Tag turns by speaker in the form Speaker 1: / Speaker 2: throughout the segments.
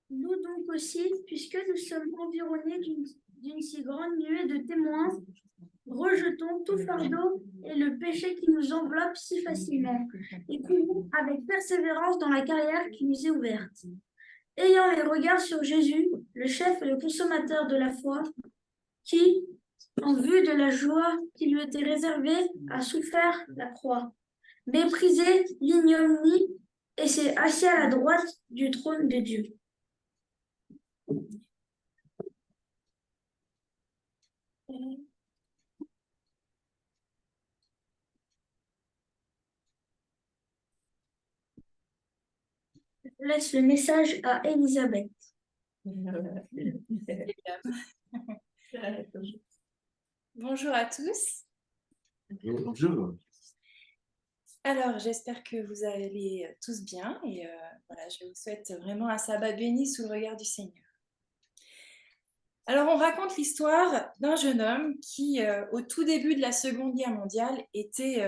Speaker 1: Nous donc aussi, puisque nous sommes environnés d'une si grande nuée de témoins, rejetons tout fardeau et le péché qui nous enveloppe si facilement, et courons avec persévérance dans la carrière qui nous est ouverte. Ayant les regards sur Jésus, le chef et le consommateur de la foi, qui, en vue de la joie qui lui était réservée, a souffert la croix, méprisé l'ignominie et s'est assis à la droite du trône de Dieu. Je laisse le message à Elisabeth.
Speaker 2: Bonjour à tous.
Speaker 3: Bonjour.
Speaker 2: Alors, j'espère que vous allez tous bien et voilà, je vous souhaite vraiment un sabbat béni sous le regard du Seigneur. Alors, on raconte l'histoire d'un jeune homme qui, au tout début de la Seconde Guerre mondiale, était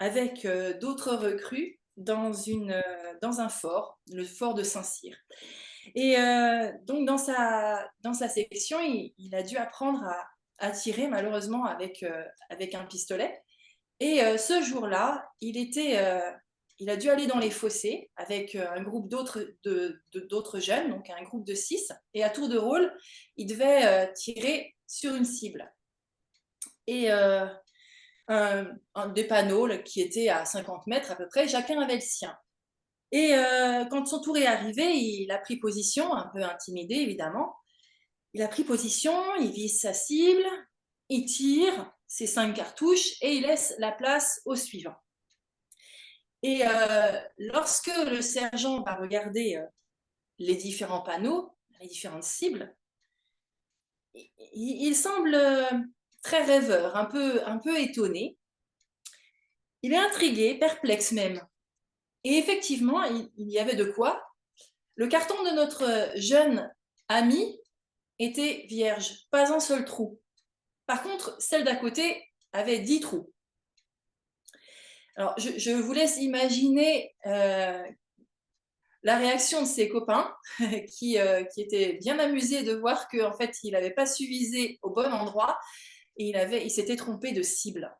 Speaker 2: avec d'autres recrues dans un fort, le fort de Saint-Cyr. Et donc, dans sa sélection, il a dû apprendre à tirer, malheureusement, avec un pistolet. Et ce jour-là, il a dû aller dans les fossés avec un groupe d'autres jeunes, donc un groupe de 6. Et à tour de rôle, il devait tirer sur une cible. Et des panneaux qui étaient à 50 mètres à peu près, chacun avait le sien. Et quand son tour est arrivé, il a pris position, un peu intimidé évidemment. Il a pris position, il vise sa cible, il tire ses 5 cartouches et il laisse la place au suivant. Et lorsque le sergent va regarder les différents panneaux, les différentes cibles, il semble très rêveur, un peu étonné. Il est intrigué, perplexe même. Et effectivement, il y avait de quoi. Le carton de notre jeune ami était vierge, pas un seul trou. Par contre, celle d'à côté avait 10 trous. Alors, je vous laisse imaginer la réaction de ses copains qui étaient bien amusés de voir qu'en fait, il n'avait pas su viser au bon endroit et il s'était trompé de cible.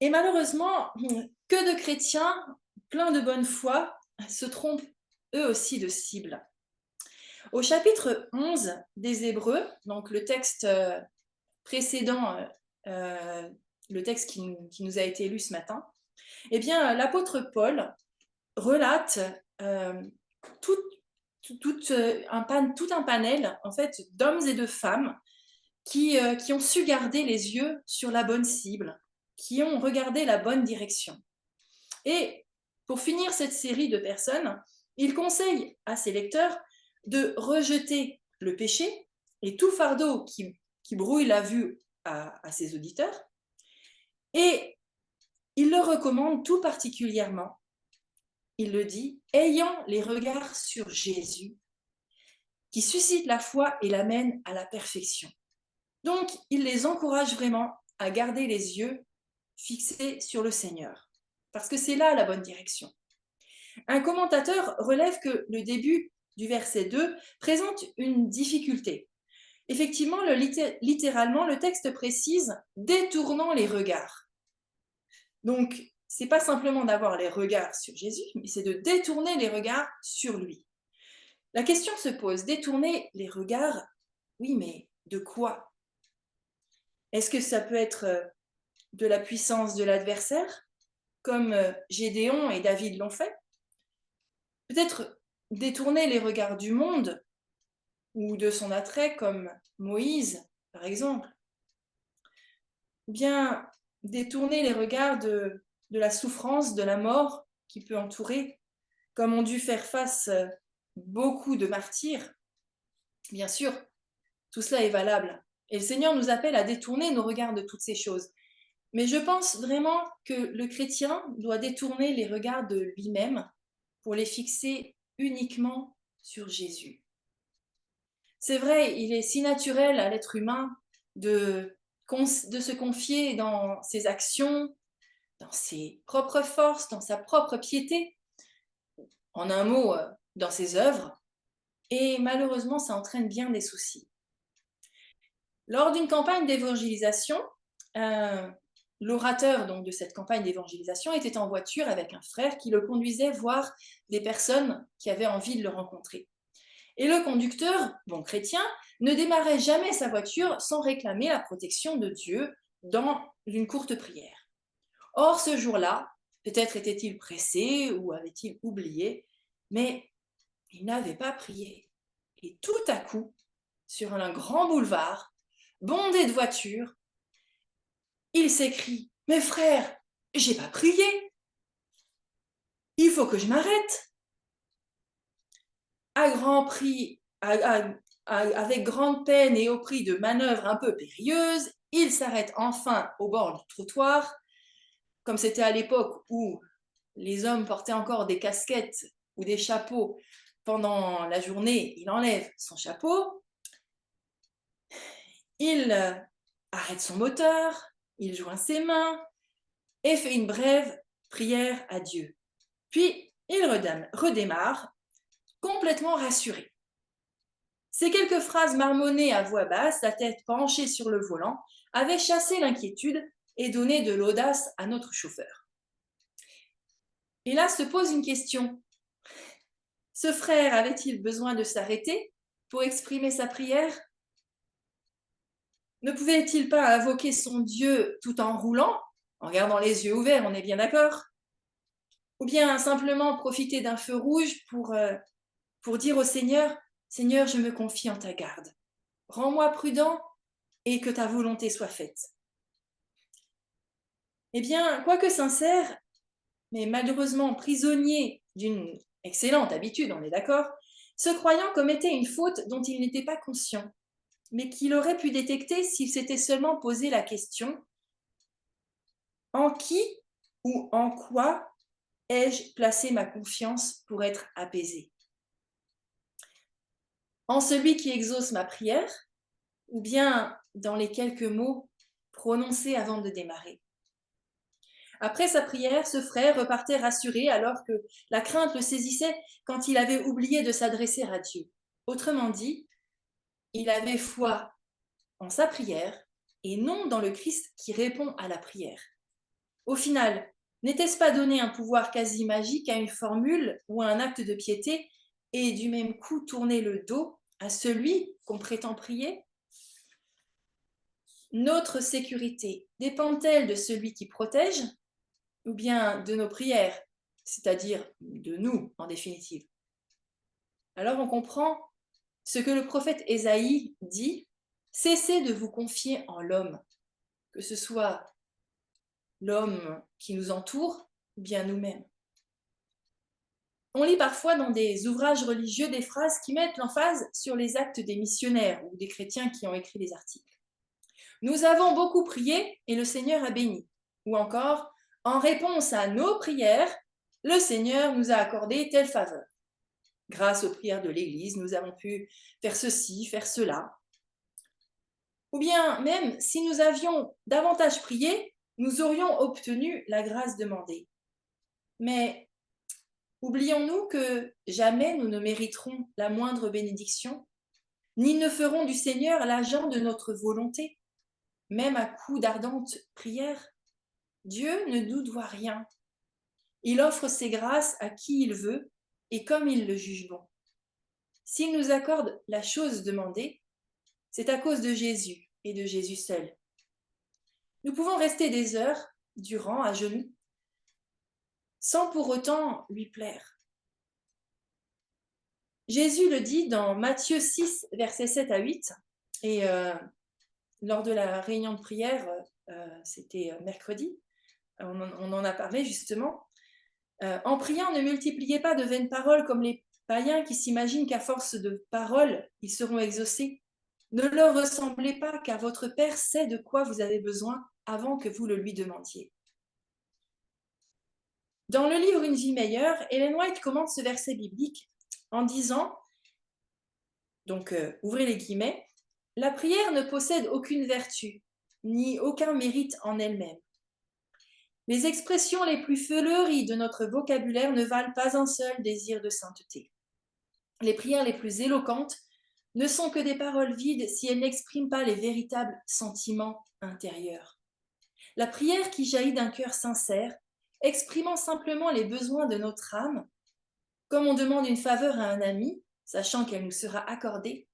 Speaker 2: Et malheureusement, que de chrétiens pleins de bonne foi se trompent eux aussi de cible. Au chapitre 11 des Hébreux, donc le texte précédent, le texte qui nous a été lu ce matin, eh bien, l'apôtre Paul relate tout un panel en fait, d'hommes et de femmes qui ont su garder les yeux sur la bonne cible, qui ont regardé la bonne direction. Et pour finir cette série de personnes, il conseille à ses lecteurs de rejeter le péché et tout fardeau qui brouille la vue à ses auditeurs. Et il le recommande tout particulièrement, il le dit, ayant les regards sur Jésus, qui suscite la foi et l'amène à la perfection. Donc, il les encourage vraiment à garder les yeux fixés sur le Seigneur, parce que c'est là la bonne direction. Un commentateur relève que le début du verset 2 présente une difficulté. Effectivement, littéralement, le texte précise « détournant les regards ». Donc, ce n'est pas simplement d'avoir les regards sur Jésus, mais c'est de détourner les regards sur lui. La question se pose, détourner les regards, oui, mais de quoi? Est-ce que ça peut être de la puissance de l'adversaire, comme Gédéon et David l'ont fait? Peut-être détourner les regards du monde ou de son attrait, comme Moïse, par exemple. Ou bien détourner les regards de la souffrance, de la mort qui peut entourer, comme ont dû faire face beaucoup de martyrs. Bien sûr, tout cela est valable. Et le Seigneur nous appelle à détourner nos regards de toutes ces choses. Mais je pense vraiment que le chrétien doit détourner les regards de lui-même pour les fixer uniquement sur Jésus. C'est vrai, il est si naturel à l'être humain de se confier dans ses actions, dans ses propres forces, dans sa propre piété. en un mot, dans ses œuvres, et malheureusement, ça entraîne bien des soucis. Lors d'une campagne d'évangélisation, l'orateur donc de cette campagne d'évangélisation était en voiture avec un frère qui le conduisait voir des personnes qui avaient envie de le rencontrer. Et le conducteur, bon chrétien, ne démarrait jamais sa voiture sans réclamer la protection de Dieu dans une courte prière. Or, ce jour-là, peut-être était-il pressé ou avait-il oublié, mais il n'avait pas prié. Et tout à coup, sur un grand boulevard, bondé de voitures, il s'écrie « Mais frère, j'ai pas prié, il faut que je m'arrête !» À grand prix, avec grande peine et au prix de manœuvres un peu périlleuses, il s'arrête enfin au bord du trottoir. Comme c'était à l'époque où les hommes portaient encore des casquettes ou des chapeaux pendant la journée, il enlève son chapeau, il arrête son moteur, il joint ses mains et fait une brève prière à Dieu. Puis il redémarre, complètement rassuré. Ces quelques phrases marmonnées à voix basse, la tête penchée sur le volant, avaient chassé l'inquiétude et donné de l'audace à notre chauffeur. Et là se pose une question. Ce frère avait-il besoin de s'arrêter pour exprimer sa prière? Ne pouvait-il pas invoquer son Dieu tout en roulant, en gardant les yeux ouverts, on est bien d'accord? Ou bien simplement profiter d'un feu rouge pour dire au Seigneur, « Seigneur, je me confie en ta garde. Rends-moi prudent et que ta volonté soit faite. » Eh bien, quoique sincère, mais malheureusement prisonnier d'une excellente habitude, on est d'accord, ce croyant commettait une faute dont il n'était pas conscient, mais qu'il aurait pu détecter s'il s'était seulement posé la question « En qui ou en quoi ai-je placé ma confiance pour être apaisé? En celui qui exauce ma prière ou bien dans les quelques mots prononcés avant de démarrer ?» Après sa prière, ce frère repartait rassuré alors que la crainte le saisissait quand il avait oublié de s'adresser à Dieu. Autrement dit, il avait foi en sa prière et non dans le Christ qui répond à la prière. Au final, n'était-ce pas donner un pouvoir quasi magique à une formule ou à un acte de piété et du même coup tourner le dos à celui qu'on prétend prier? Notre sécurité dépend-elle de celui qui protège ou bien de nos prières, c'est-à-dire de nous en définitive? Alors on comprend ce que le prophète Ésaïe dit, « Cessez de vous confier en l'homme, que ce soit l'homme qui nous entoure ou bien nous-mêmes. » On lit parfois dans des ouvrages religieux des phrases qui mettent l'emphase sur les actes des missionnaires ou des chrétiens qui ont écrit des articles. « Nous avons beaucoup prié et le Seigneur a béni. » Ou encore, « En réponse à nos prières, le Seigneur nous a accordé telle faveur. Grâce aux prières de l'Église, nous avons pu faire ceci, faire cela. » Ou bien même, si nous avions davantage prié, nous aurions obtenu la grâce demandée. Mais oublions-nous que jamais nous ne mériterons la moindre bénédiction, ni ne ferons du Seigneur l'agent de notre volonté, même à coup d'ardente prière. Dieu ne nous doit rien. Il offre ses grâces à qui il veut et comme il le juge bon. S'il nous accorde la chose demandée, c'est à cause de Jésus et de Jésus seul. Nous pouvons rester des heures durant à genoux, sans pour autant lui plaire. Jésus le dit dans Matthieu 6, versets 7 à 8, et lors de la réunion de prière, c'était mercredi, on en a parlé justement. En priant, ne multipliez pas de vaines paroles comme les païens qui s'imaginent qu'à force de paroles, ils seront exaucés. Ne leur ressemblez pas, car votre Père sait de quoi vous avez besoin avant que vous le lui demandiez. Dans le livre Une vie meilleure, Ellen White commente ce verset biblique en disant, donc ouvrez les guillemets, « La prière ne possède aucune vertu, ni aucun mérite en elle-même. Les expressions les plus fleuries de notre vocabulaire ne valent pas un seul désir de sainteté. Les prières les plus éloquentes ne sont que des paroles vides si elles n'expriment pas les véritables sentiments intérieurs. La prière qui jaillit d'un cœur sincère, exprimant simplement les besoins de notre âme, comme on demande une faveur à un ami, sachant qu'elle nous sera accordée,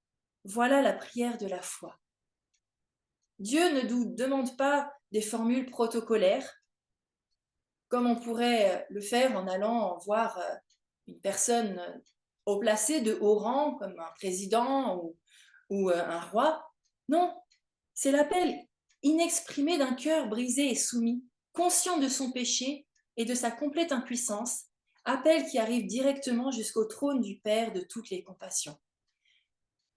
Speaker 2: voilà la prière de la foi. Dieu ne nous demande pas des formules protocolaires, comme on pourrait le faire en allant voir une personne haut placée de haut rang, comme un président ou un roi. Non, c'est l'appel inexprimé d'un cœur brisé et soumis, conscient de son péché et de sa complète impuissance, appel qui arrive directement jusqu'au trône du Père de toutes les compassions.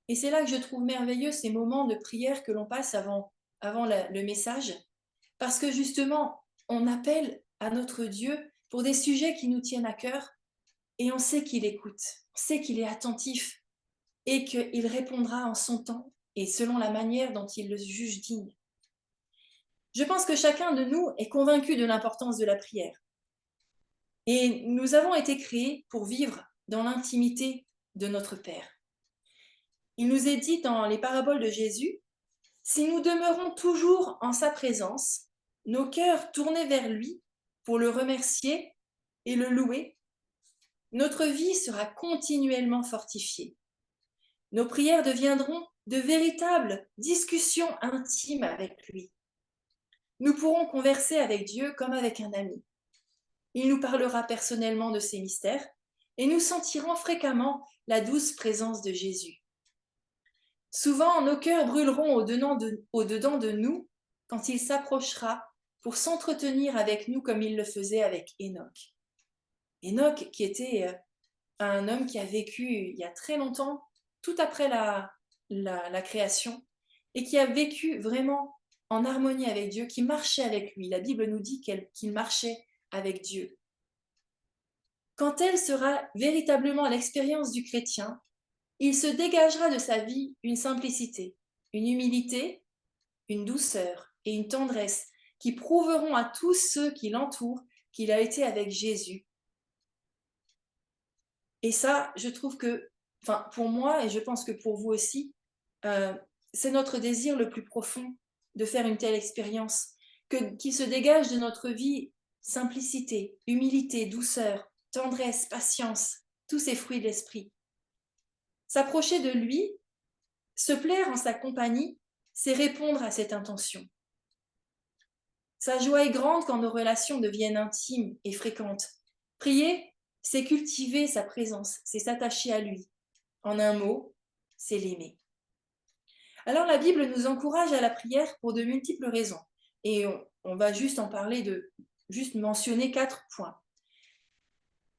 Speaker 2: Et c'est là que je trouve merveilleux ces moments de prière que l'on passe avant le message, parce que justement, on appelle à notre Dieu pour des sujets qui nous tiennent à cœur, et on sait qu'il écoute, on sait qu'il est attentif, et qu'il répondra en son temps et selon la manière dont il le juge digne. Je pense que chacun de nous est convaincu de l'importance de la prière. Et nous avons été créés pour vivre dans l'intimité de notre Père. Il nous est dit dans les paraboles de Jésus, si nous demeurons toujours en sa présence, nos cœurs tournés vers lui pour le remercier et le louer, notre vie sera continuellement fortifiée. Nos prières deviendront de véritables discussions intimes avec lui. Nous pourrons converser avec Dieu comme avec un ami. Il nous parlera personnellement de ses mystères et nous sentirons fréquemment la douce présence de Jésus. Souvent, nos cœurs brûleront au-dedans de nous quand il s'approchera pour s'entretenir avec nous comme il le faisait avec Enoch. Enoch qui était un homme qui a vécu il y a très longtemps, tout après la création, et qui a vécu vraiment en harmonie avec Dieu, qui marchait avec lui. La Bible nous dit qu'il marchait avec Dieu. Quand elle sera véritablement l'expérience du chrétien, il se dégagera de sa vie une simplicité, une humilité, une douceur et une tendresse qui prouveront à tous ceux qui l'entourent qu'il a été avec Jésus. Et ça, je trouve que, pour moi, et je pense que pour vous aussi, c'est notre désir le plus profond de faire une telle expérience, qu'il se dégage de notre vie simplicité, humilité, douceur, tendresse, patience, tous ces fruits de l'esprit. S'approcher de lui, se plaire en sa compagnie, c'est répondre à cette intention. Sa joie est grande quand nos relations deviennent intimes et fréquentes. Prier, c'est cultiver sa présence, c'est s'attacher à lui. En un mot, c'est l'aimer. Alors la Bible nous encourage à la prière pour de multiples raisons. Et on va juste en parler, juste mentionner 4 points.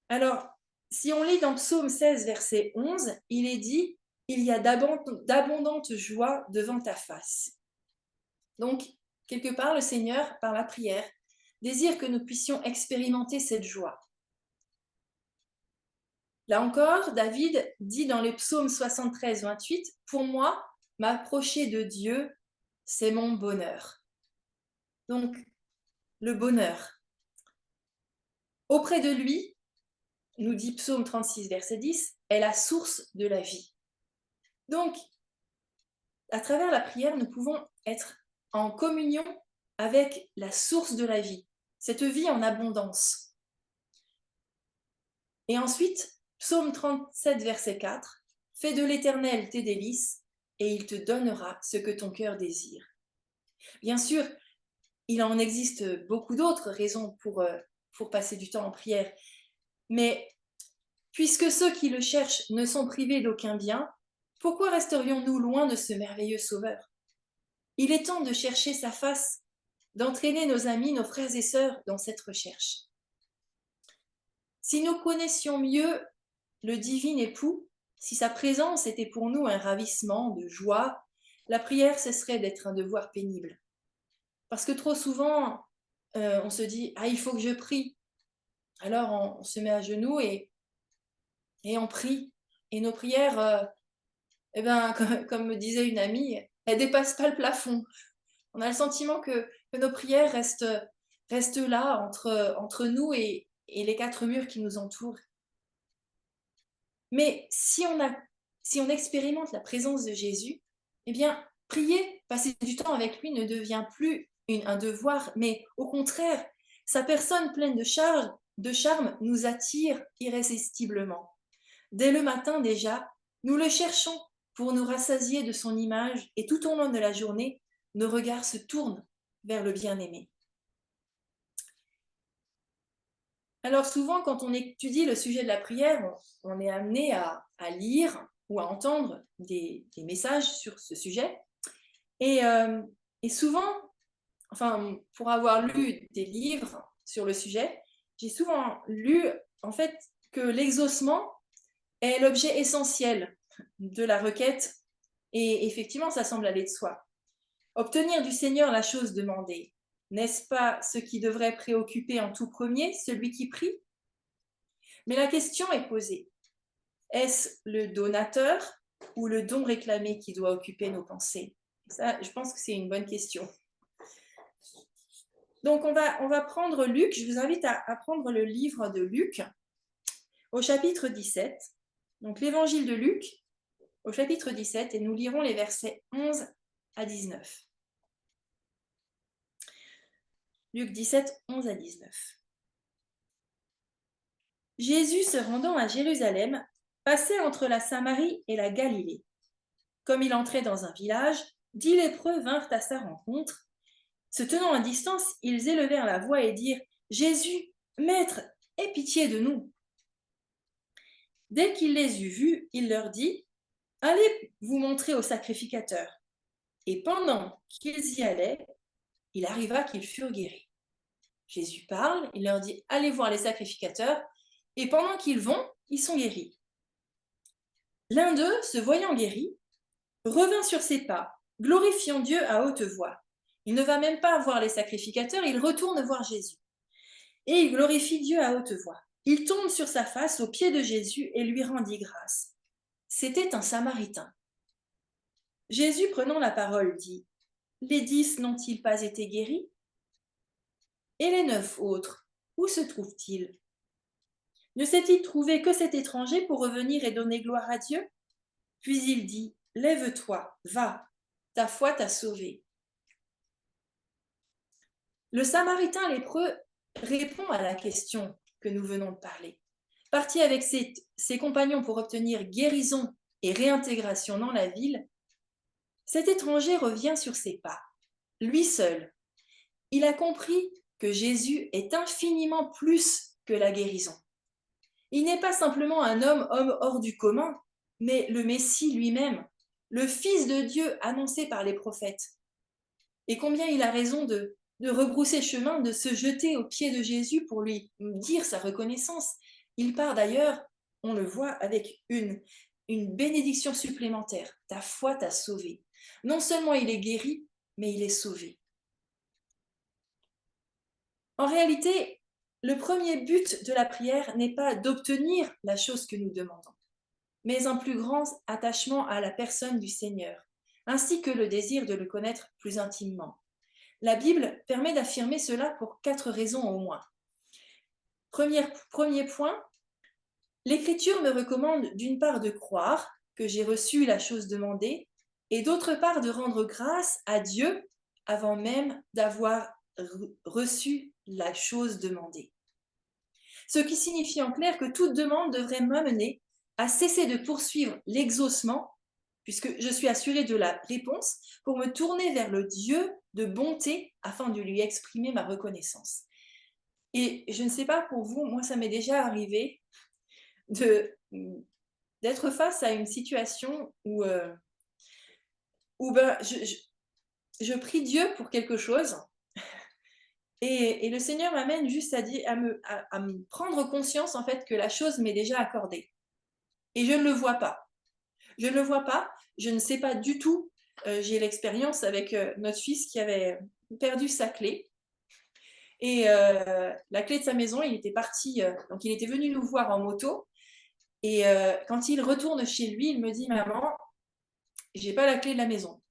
Speaker 2: Alors, si on lit dans Psaume 16, verset 11, il est dit « Il y a d'abondantes joies devant ta face ». Donc, quelque part, le Seigneur, par la prière, désire que nous puissions expérimenter cette joie. Là encore, David dit dans les psaumes 73, 28, « Pour moi, m'approcher de Dieu, c'est mon bonheur. » Donc, le bonheur. Auprès de lui, nous dit psaume 36, verset 10, est la source de la vie. Donc, à travers la prière, nous pouvons être en communion avec la source de la vie, cette vie en abondance. Et ensuite, psaume 37, verset 4, « Fais de l'Éternel tes délices, et il te donnera ce que ton cœur désire. » Bien sûr, il en existe beaucoup d'autres raisons pour passer du temps en prière, mais puisque ceux qui le cherchent ne sont privés d'aucun bien, pourquoi resterions-nous loin de ce merveilleux Sauveur? Il est temps de chercher sa face, d'entraîner nos amis, nos frères et sœurs dans cette recherche. Si nous connaissions mieux le divin époux, si sa présence était pour nous un ravissement de joie, la prière cesserait d'être un devoir pénible. Parce que trop souvent, on se dit « Ah, il faut que je prie ». Alors on se met à genoux et on prie. Et nos prières, comme me disait une amie, elles ne dépassent pas le plafond. On a le sentiment que nos prières restent reste là entre nous et les quatre murs qui nous entourent. Mais si on expérimente la présence de Jésus, eh bien, prier, passer du temps avec lui ne devient plus un devoir, mais au contraire, sa personne pleine de charme nous attire irrésistiblement. Dès le matin déjà, nous le cherchons pour nous rassasier de son image et tout au long de la journée, nos regards se tournent vers le bien-aimé. Alors souvent, quand on étudie le sujet de la prière, on est amené à lire ou à entendre des messages sur ce sujet. Et souvent, enfin, pour avoir lu des livres sur le sujet, j'ai souvent lu en fait que l'exaucement est l'objet essentiel de la requête. Et effectivement, ça semble aller de soi. Obtenir du Seigneur la chose demandée, n'est-ce pas ce qui devrait préoccuper en tout premier celui qui prie? Mais la question est posée. Est-ce le donateur ou le don réclamé qui doit occuper nos pensées? Ça, je pense que c'est une bonne question. Donc, on va prendre Luc. Je vous invite à prendre le livre de Luc au chapitre 17. Donc, l'évangile de Luc au chapitre 17 et nous lirons les versets 11 à 19. Luc 17, 11 à 19. Jésus, se rendant à Jérusalem, passait entre la Samarie et la Galilée. Comme il entrait dans un village, 10 lépreux vinrent à sa rencontre. Se tenant à distance, ils élevèrent la voix et dirent « Jésus, Maître, aie pitié de nous !» Dès qu'il les eut vus, il leur dit « Allez vous montrer au sacrificateur. » Et pendant qu'ils y allaient, il arriva qu'ils furent guéris. Jésus parle, il leur dit « Allez voir les sacrificateurs. » Et pendant qu'ils vont, ils sont guéris. L'un d'eux, se voyant guéri, revint sur ses pas, glorifiant Dieu à haute voix. Il ne va même pas voir les sacrificateurs, il retourne voir Jésus. Et il glorifie Dieu à haute voix. Il tombe sur sa face aux pieds de Jésus et lui rendit grâce. C'était un Samaritain. Jésus, prenant la parole, dit « Les 10 n'ont-ils pas été guéris? Et les 9 autres, où se trouvent-ils? Ne s'est-il trouvé que cet étranger pour revenir et donner gloire à Dieu? » Puis il dit, « Lève-toi, va, ta foi t'a sauvé. » Le Samaritain lépreux répond à la question que nous venons de parler. Parti avec ses compagnons pour obtenir guérison et réintégration dans la ville, cet étranger revient sur ses pas, lui seul. Il a compris que Jésus est infiniment plus que la guérison. Il n'est pas simplement un homme hors du commun, mais le Messie lui-même, le Fils de Dieu annoncé par les prophètes. Et combien il a raison de rebrousser chemin, de se jeter aux pieds de Jésus pour lui dire sa reconnaissance. Il part d'ailleurs, on le voit, avec une bénédiction supplémentaire. Ta foi t'a sauvé. Non seulement il est guéri, mais il est sauvé. En réalité, le premier but de la prière n'est pas d'obtenir la chose que nous demandons, mais un plus grand attachement à la personne du Seigneur, ainsi que le désir de le connaître plus intimement. La Bible permet d'affirmer cela pour 4 raisons au moins. Premier point, l'Écriture me recommande d'une part de croire que j'ai reçu la chose demandée et d'autre part de rendre grâce à Dieu avant même d'avoir reçu la chose demandée. Ce qui signifie en clair que toute demande devrait m'amener à cesser de poursuivre l'exaucement, puisque je suis assurée de la réponse, pour me tourner vers le Dieu de bonté afin de lui exprimer ma reconnaissance. Et je ne sais pas pour vous, moi ça m'est déjà arrivé d'être face à une situation où je prie Dieu pour quelque chose et le Seigneur m'amène juste à me prendre conscience en fait que la chose m'est déjà accordée. Et je ne le vois pas. Je ne le vois pas, je ne sais pas du tout. J'ai l'expérience avec notre fils qui avait perdu sa clé. Et la clé de sa maison, il était parti, donc il était venu nous voir en moto. Et quand il retourne chez lui, il me dit « Maman, j'ai pas la clé de la maison. »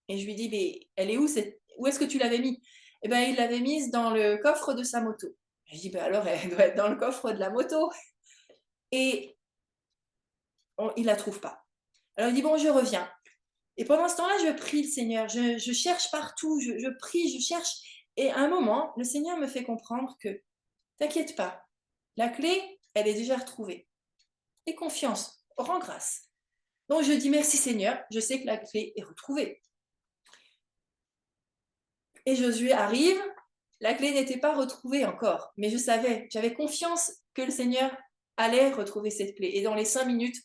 Speaker 2: Et je lui dis « Mais elle est où? Où est-ce que tu l'avais mis ?» eh ben, il l'avait mise dans le coffre de sa moto. Je dis, ben alors, elle doit être dans le coffre de la moto. Et il la trouve pas. Alors il dit, bon, je reviens. Et pendant ce temps-là, je prie le Seigneur, je cherche partout, je prie, je cherche. Et à un moment, le Seigneur me fait comprendre que, t'inquiète pas, la clé, elle est déjà retrouvée. Aie confiance, rends grâce. Donc je dis merci Seigneur, je sais que la clé est retrouvée. Et Josué arrive, la clé n'était pas retrouvée encore, mais je savais, j'avais confiance que le Seigneur allait retrouver cette clé. Et dans les 5 minutes,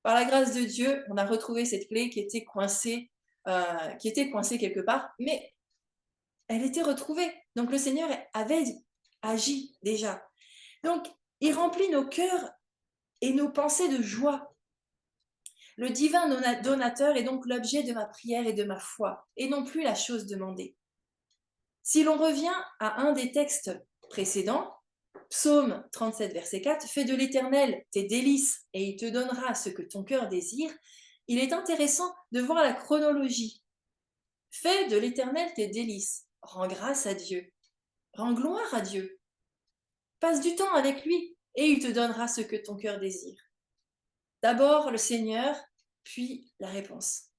Speaker 2: par la grâce de Dieu, on a retrouvé cette clé qui était coincée quelque part, mais elle était retrouvée. Donc le Seigneur avait agi déjà. Donc il remplit nos cœurs et nos pensées de joie. Le divin donateur est donc l'objet de ma prière et de ma foi, et non plus la chose demandée. Si l'on revient à un des textes précédents, Psaume 37, verset 4, « Fais de l'Éternel tes délices, et il te donnera ce que ton cœur désire », il est intéressant de voir la chronologie. Fais de l'Éternel tes délices, rends grâce à Dieu, rends gloire à Dieu, passe du temps avec lui, et il te donnera ce que ton cœur désire. D'abord le Seigneur, puis la réponse.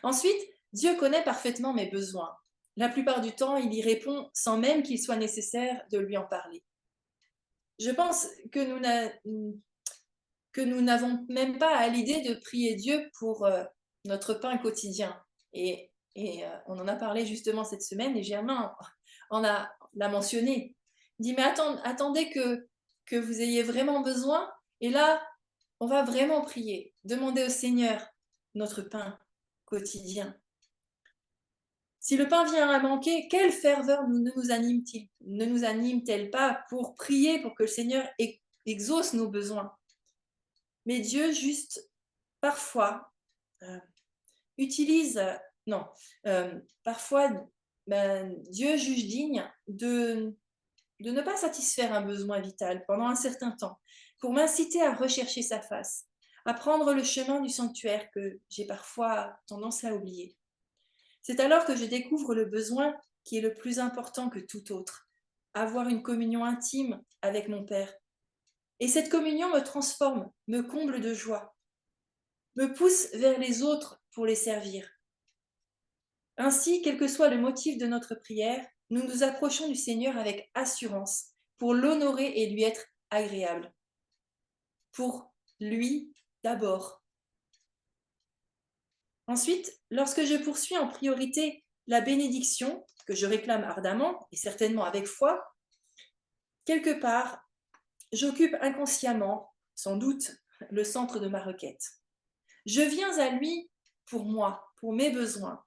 Speaker 2: Ensuite, Dieu connaît parfaitement mes besoins. La plupart du temps, il y répond sans même qu'il soit nécessaire de lui en parler. Je pense que nous n'avons même pas à l'idée de prier Dieu pour notre pain quotidien. Et on en a parlé justement cette semaine, et Germain l'a mentionné. Il dit, mais attendez que vous ayez vraiment besoin, et là, on va vraiment prier, demander au Seigneur notre pain quotidien. Si le pain vient à manquer, quelle ferveur ne nous anime-t-elle pas pour prier pour que le Seigneur exauce nos besoins? Mais Dieu, juste, parfois, parfois, Dieu juge digne de ne pas satisfaire un besoin vital pendant un certain temps, pour m'inciter à rechercher sa face, à prendre le chemin du sanctuaire que j'ai parfois tendance à oublier. C'est alors que je découvre le besoin qui est le plus important que tout autre, avoir une communion intime avec mon Père. Et cette communion me transforme, me comble de joie, me pousse vers les autres pour les servir. Ainsi, quel que soit le motif de notre prière, nous nous approchons du Seigneur avec assurance pour l'honorer et lui être agréable. Pour lui d'abord. Ensuite, lorsque je poursuis en priorité la bénédiction que je réclame ardemment et certainement avec foi, quelque part, j'occupe inconsciemment, sans doute, le centre de ma requête. Je viens à lui pour moi, pour mes besoins.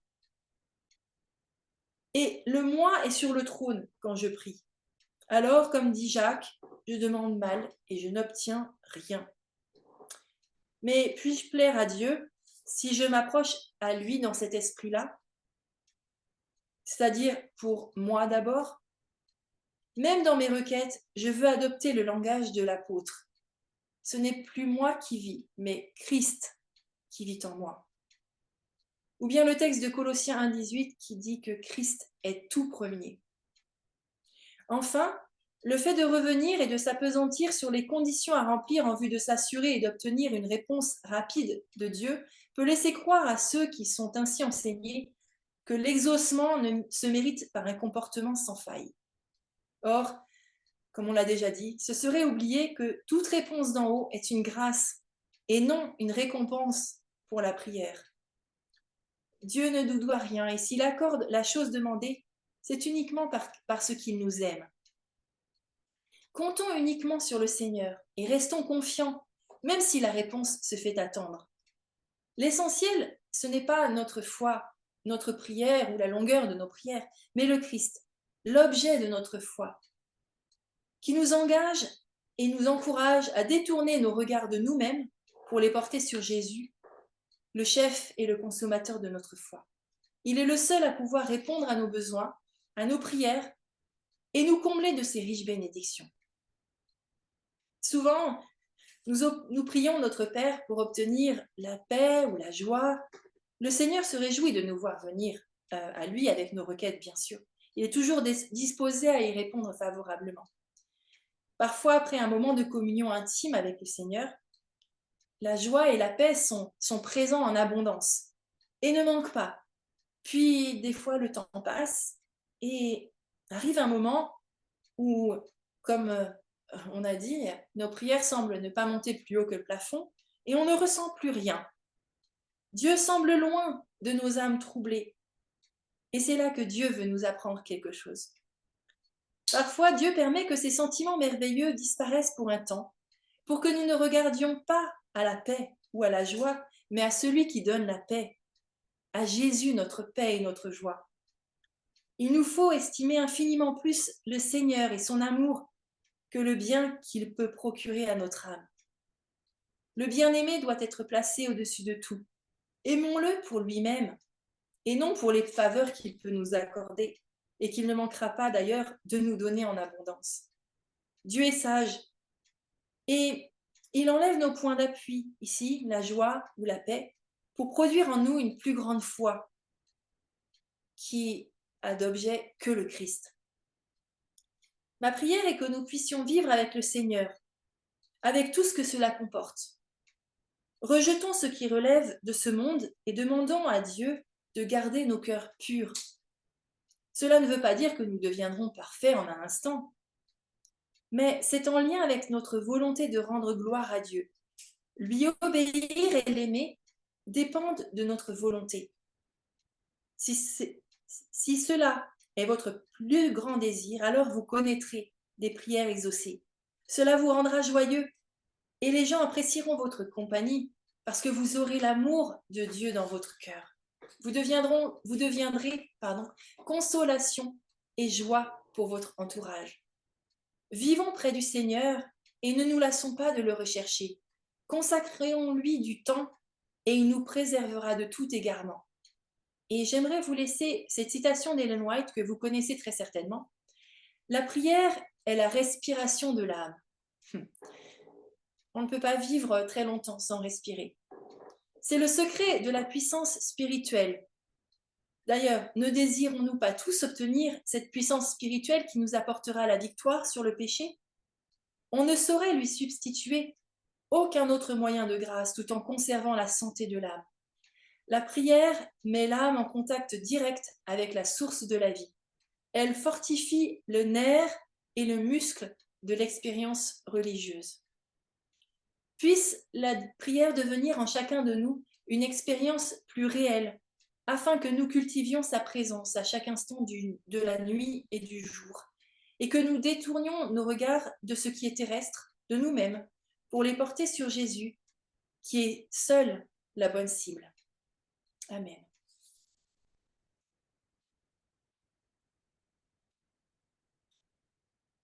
Speaker 2: Et le moi est sur le trône quand je prie. Alors, comme dit Jacques, je demande mal et je n'obtiens rien. Mais puis-je plaire à Dieu si je m'approche à lui dans cet esprit-là? C'est-à-dire pour moi d'abord? Même dans mes requêtes, je veux adopter le langage de l'apôtre. Ce n'est plus moi qui vis, mais Christ qui vit en moi. Ou bien le texte de Colossiens 1,18 qui dit que Christ est tout premier. Enfin, le fait de revenir et de s'appesantir sur les conditions à remplir en vue de s'assurer et d'obtenir une réponse rapide de Dieu peut laisser croire à ceux qui sont ainsi enseignés que l'exaucement ne se mérite par un comportement sans faille. Or, comme on l'a déjà dit, ce serait oublier que toute réponse d'en haut est une grâce et non une récompense pour la prière. Dieu ne nous doit rien et s'il accorde la chose demandée, c'est uniquement parce qu'il nous aime. Comptons uniquement sur le Seigneur et restons confiants, même si la réponse se fait attendre. L'essentiel, ce n'est pas notre foi, notre prière ou la longueur de nos prières, mais le Christ, l'objet de notre foi, qui nous engage et nous encourage à détourner nos regards de nous-mêmes pour les porter sur Jésus, le chef et le consommateur de notre foi. Il est le seul à pouvoir répondre à nos besoins, à nos prières et nous combler de ses riches bénédictions. Souvent, nous prions notre Père pour obtenir la paix ou la joie. Le Seigneur se réjouit de nous voir venir à lui avec nos requêtes, bien sûr. Il est toujours disposé à y répondre favorablement. Parfois, après un moment de communion intime avec le Seigneur, la joie et la paix sont présents en abondance et ne manquent pas. Puis, des fois, le temps passe et arrive un moment où, comme on a dit, nos prières semblent ne pas monter plus haut que le plafond et on ne ressent plus rien. Dieu semble loin de nos âmes troublées. Et c'est là que Dieu veut nous apprendre quelque chose. Parfois, Dieu permet que ces sentiments merveilleux disparaissent pour un temps, pour que nous ne regardions pas à la paix ou à la joie, mais à celui qui donne la paix, à Jésus, notre paix et notre joie. Il nous faut estimer infiniment plus le Seigneur et son amour que le bien qu'il peut procurer à notre âme. Le bien-aimé doit être placé au-dessus de tout. Aimons-le pour lui-même et non pour les faveurs qu'il peut nous accorder et qu'il ne manquera pas d'ailleurs de nous donner en abondance. Dieu est sage et il enlève nos points d'appui, ici la joie ou la paix, pour produire en nous une plus grande foi qui a d'objet que le Christ. Ma prière est que nous puissions vivre avec le Seigneur, avec tout ce que cela comporte. Rejetons ce qui relève de ce monde et demandons à Dieu de garder nos cœurs purs. Cela ne veut pas dire que nous deviendrons parfaits en un instant, mais c'est en lien avec notre volonté de rendre gloire à Dieu. Lui obéir et l'aimer dépendent de notre volonté. Si cela est votre plus grand désir, alors vous connaîtrez des prières exaucées. Cela vous rendra joyeux et les gens apprécieront votre compagnie parce que vous aurez l'amour de Dieu dans votre cœur. Vous deviendrez consolation et joie pour votre entourage. Vivons près du Seigneur et ne nous lassons pas de le rechercher. Consacrons-lui du temps et il nous préservera de tout égarement. Et j'aimerais vous laisser cette citation d'Ellen White que vous connaissez très certainement. La prière est la respiration de l'âme. On ne peut pas vivre très longtemps sans respirer. C'est le secret de la puissance spirituelle. D'ailleurs, ne désirons-nous pas tous obtenir cette puissance spirituelle qui nous apportera la victoire sur le péché ? On ne saurait lui substituer aucun autre moyen de grâce tout en conservant la santé de l'âme. La prière met l'âme en contact direct avec la source de la vie. Elle fortifie le nerf et le muscle de l'expérience religieuse. Puisse la prière devenir en chacun de nous une expérience plus réelle, afin que nous cultivions sa présence à chaque instant de la nuit et du jour, et que nous détournions nos regards de ce qui est terrestre, de nous-mêmes, pour les porter sur Jésus, qui est seul la bonne cible. Amen.